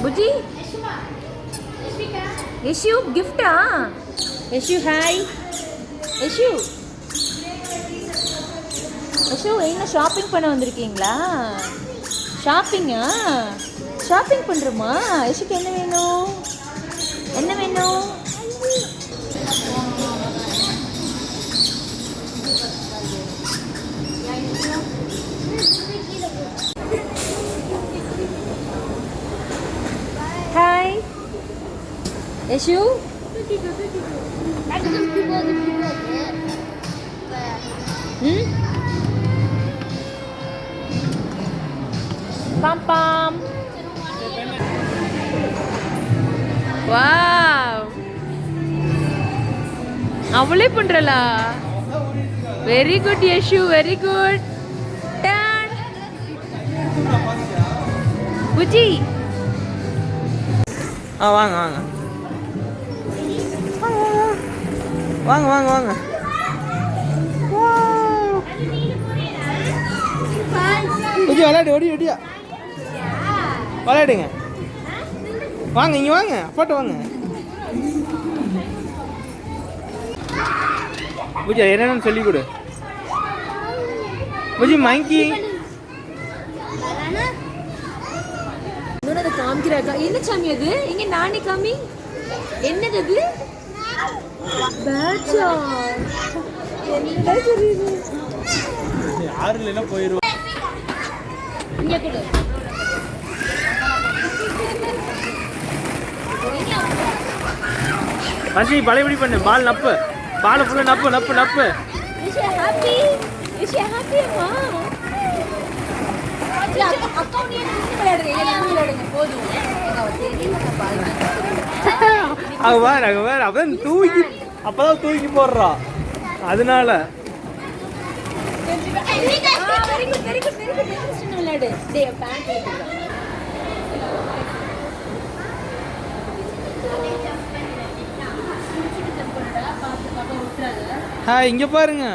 புஜி யஷு கிஃப்டா? யஷு ஹாய். யஷு யஷு என்ன ஷாப்பிங் பண்ண வந்திருக்கீங்களா? ஷாப்பிங்கா? ஷாப்பிங் பண்ணுறோமா? யஷுக்கு என்ன வேணும்? என்ன வேணும்? ஹாய் யஷு. பாம் பாம். வாவ், அவளே பண்றலா. Very good Yashu, very good. Done Puji. வாங்க வாங்க வாங்க வாங்க வாங்க. புஜி விளையாடு, ஓடி ஓடியா விளையாடுங்க. வாங்க இங்க வாங்க, அப்பாட்ட வாங்க. புஜி என்னன்னு சொல்லி கொடு. புஜி மங்கி இன்னொரு காமிக்கிறாக்கா. என்ன சாமி அது? இங்க நானே காமி. என்னது அது? பேட்சா? என்ன தெரியுது? யாரு இல்லைன்னா போயிடுவோம். இங்க கொடு. மச்சி பழையபடி பண்ணு. பால் நப்பு, பால் ஃபுல்லா நப்பு நப்பு நப்பு. Is she happy? Is she happy அம்மா? அக்கா நீ விளையாடுங்க, எல்லாரும் விளையாடுங்க போதும். அவ வேற அப்பதான் தூக்கி, அப்பதான் தூக்கி போடுறா. அதனால very good very good very good. சின்ன விளையாடு. டேய் பேண்ட் எடுத்துக்கோ. இங்க பாருங்க.